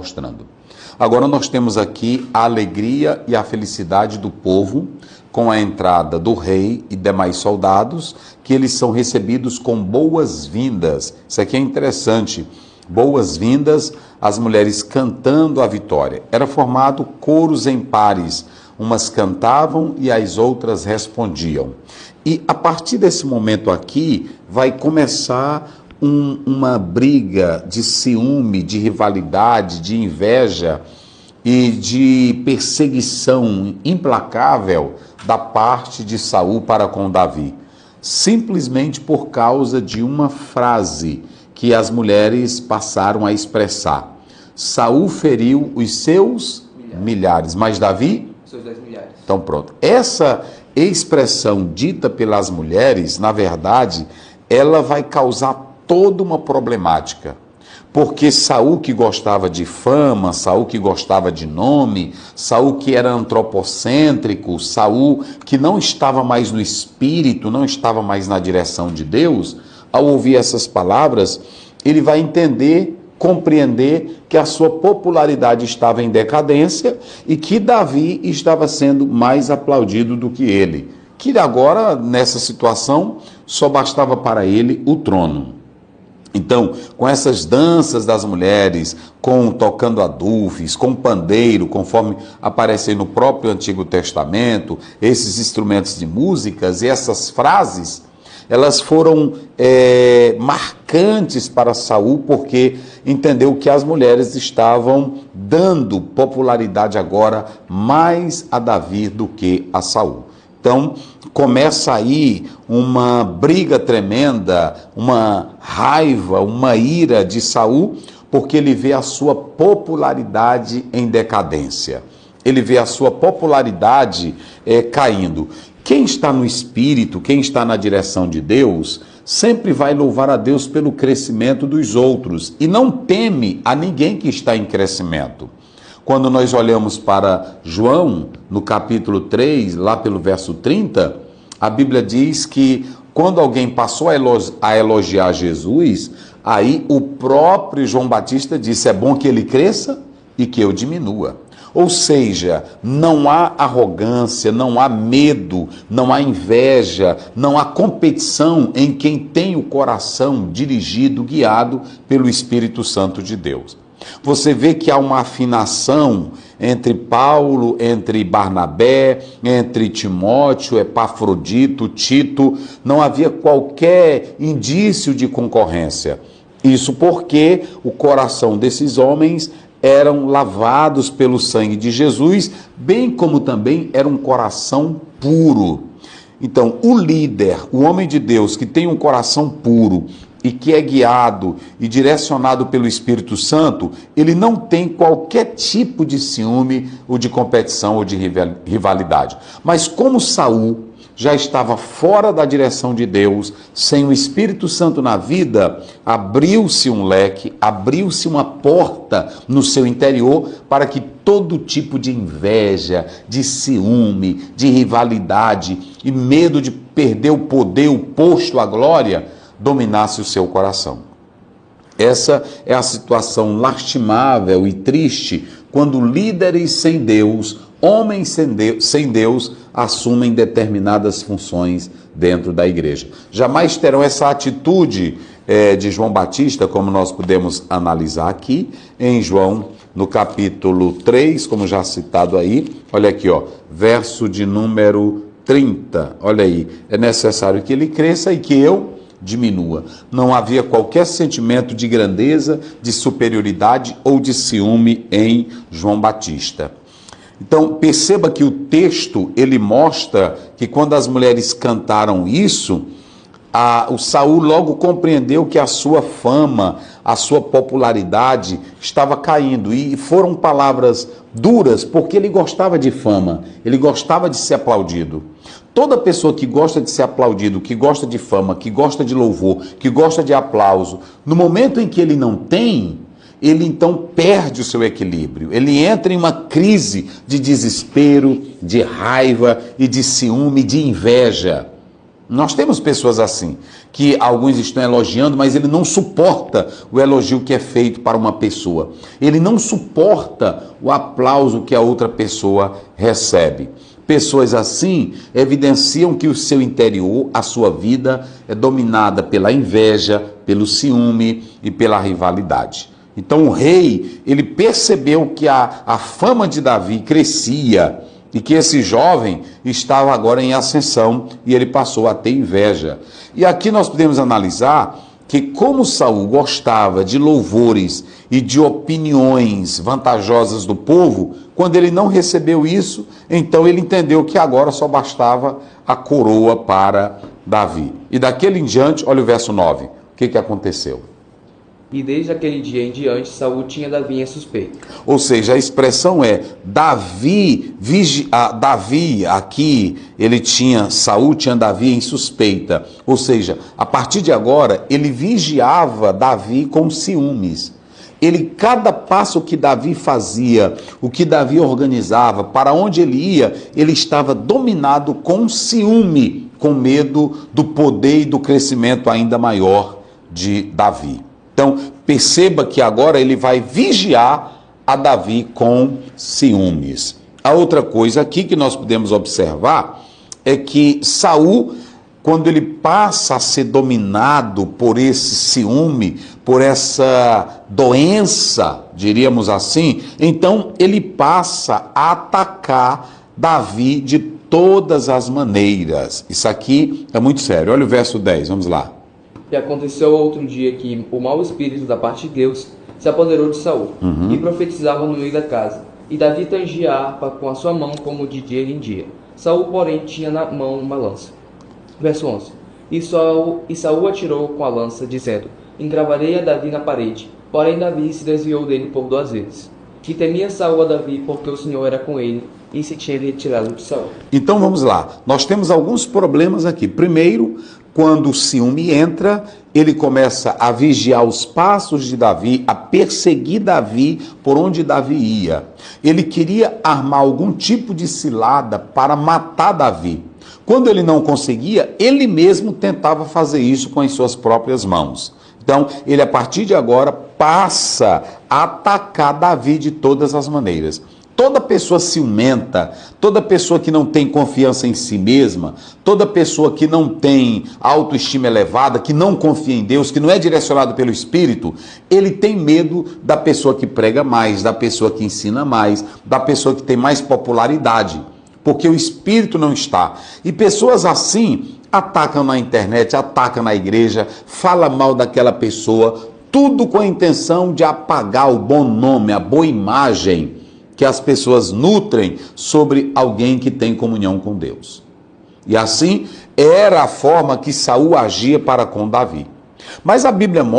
mostrando. Agora nós temos aqui a alegria e a felicidade do povo com a entrada do rei e demais soldados, que eles são recebidos com boas-vindas. Isso aqui é interessante. Boas-vindas, as mulheres cantando a vitória. Era formado coros em pares. Umas cantavam e as outras respondiam. E a partir desse momento aqui, vai começar uma briga de ciúme, de rivalidade, de inveja e de perseguição implacável da parte de Saul para com Davi, simplesmente por causa de uma frase que as mulheres passaram a expressar. Saul feriu os seus milhares, mas Davi? Seus 10 milhares. Então pronto. Essa expressão dita pelas mulheres, na verdade, ela vai causar toda uma problemática, porque Saul, que gostava de fama, Saul que gostava de nome, Saul que era antropocêntrico, Saul que não estava mais no espírito, não estava mais na direção de Deus, ao ouvir essas palavras, ele vai entender, compreender que a sua popularidade estava em decadência e que Davi estava sendo mais aplaudido do que ele, que agora, nessa situação, só bastava para ele o trono. Então, com essas danças das mulheres, com tocando adufes, com pandeiro, conforme aparece no próprio Antigo Testamento, esses instrumentos de músicas e essas frases, elas foram marcantes para Saul, porque entendeu que as mulheres estavam dando popularidade agora mais a Davi do que a Saul. Então, começa aí uma briga tremenda, uma raiva, uma ira de Saul, porque ele vê a sua popularidade em decadência. Ele vê a sua popularidade caindo. Quem está no Espírito, quem está na direção de Deus, sempre vai louvar a Deus pelo crescimento dos outros e não teme a ninguém que está em crescimento. Quando nós olhamos para João, no capítulo 3, lá pelo verso 30, a Bíblia diz que quando alguém passou a elogiar Jesus, aí o próprio João Batista disse, é bom que ele cresça e que eu diminua. Ou seja, não há arrogância, não há medo, não há inveja, não há competição em quem tem o coração dirigido, guiado pelo Espírito Santo de Deus. Você vê que há uma afinação entre Paulo, entre Barnabé, entre Timóteo, Epafrodito, Tito, não havia qualquer indício de concorrência. Isso porque o coração desses homens eram lavados pelo sangue de Jesus, bem como também era um coração puro. Então, o líder, o homem de Deus que tem um coração puro e que é guiado e direcionado pelo Espírito Santo, ele não tem qualquer tipo de ciúme ou de competição ou de rivalidade. Mas como Saul já estava fora da direção de Deus, sem o Espírito Santo na vida, abriu-se um leque, abriu-se uma porta no seu interior para que todo tipo de inveja, de ciúme, de rivalidade e medo de perder o poder, o posto, a glória, dominasse o seu coração. Essa é a situação lastimável e triste quando líderes sem Deus, homens sem Deus, assumem determinadas funções dentro da igreja. Jamais terão essa atitude de João Batista, como nós podemos analisar aqui em João, no capítulo 3, como já citado aí, olha aqui, ó, verso de número 30, olha aí, é necessário que ele cresça e que eu diminua. Não havia qualquer sentimento de grandeza, de superioridade ou de ciúme em João Batista. Então, perceba que o texto, ele mostra que quando as mulheres cantaram isso, o Saul logo compreendeu que a sua fama, a sua popularidade estava caindo. E foram palavras duras, porque ele gostava de fama, ele gostava de ser aplaudido. Toda pessoa que gosta de ser aplaudido, que gosta de fama, que gosta de louvor, que gosta de aplauso, no momento em que ele não tem, ele então perde o seu equilíbrio. Ele entra em uma crise de desespero, de raiva e de ciúme, de inveja. Nós temos pessoas assim, que alguns estão elogiando, mas ele não suporta o elogio que é feito para uma pessoa. Ele não suporta o aplauso que a outra pessoa recebe. Pessoas assim evidenciam que o seu interior, a sua vida, é dominada pela inveja, pelo ciúme e pela rivalidade. Então o rei, ele percebeu que a fama de Davi crescia, e que esse jovem estava agora em ascensão e ele passou a ter inveja. E aqui nós podemos analisar que como Saul gostava de louvores e de opiniões vantajosas do povo, quando ele não recebeu isso, então ele entendeu que agora só bastava a coroa para Davi. E daquele em diante, olha o verso 9, o que aconteceu? E desde aquele dia em diante, Saul tinha Davi em suspeita. Ou seja, a expressão é Davi aqui, Saul tinha Davi em suspeita. Ou seja, a partir de agora, ele vigiava Davi com ciúmes. Cada passo que Davi fazia, o que Davi organizava, para onde ele ia, ele estava dominado com ciúme, com medo do poder e do crescimento ainda maior de Davi. Então, perceba que agora ele vai vigiar a Davi com ciúmes. A outra coisa aqui que nós podemos observar é que Saul, quando ele passa a ser dominado por esse ciúme, por essa doença, diríamos assim, então ele passa a atacar Davi de todas as maneiras. Isso aqui é muito sério. Olha o verso 10, vamos lá. E aconteceu outro dia que o mau espírito da parte de Deus se apoderou de Saul e profetizava no meio da casa. E Davi tangia a harpa com a sua mão como de dia em dia. Saul, porém, tinha na mão uma lança. Verso 11. E Saul atirou com a lança, dizendo: Encravarei a Davi na parede. Porém Davi se desviou dele por 2 vezes. E temia Saul a Davi, porque o Senhor era com ele, e se tinha retirado de Saul. Então vamos lá, nós temos alguns problemas aqui. Primeiro, quando o ciúme entra, ele começa a vigiar os passos de Davi, a perseguir Davi por onde Davi ia. Ele queria armar algum tipo de cilada para matar Davi. Quando ele não conseguia, ele mesmo tentava fazer isso com as suas próprias mãos. Então, ele a partir de agora passa a atacar Davi de todas as maneiras. Toda pessoa ciumenta, toda pessoa que não tem confiança em si mesma, toda pessoa que não tem autoestima elevada, que não confia em Deus, que não é direcionado pelo Espírito, ele tem medo da pessoa que prega mais, da pessoa que ensina mais, da pessoa que tem mais popularidade, porque o Espírito não está. E pessoas assim atacam na internet, atacam na igreja, falam mal daquela pessoa, tudo com a intenção de apagar o bom nome, a boa imagem que as pessoas nutrem sobre alguém que tem comunhão com Deus. E assim era a forma que Saul agia para com Davi. Mas a Bíblia mostra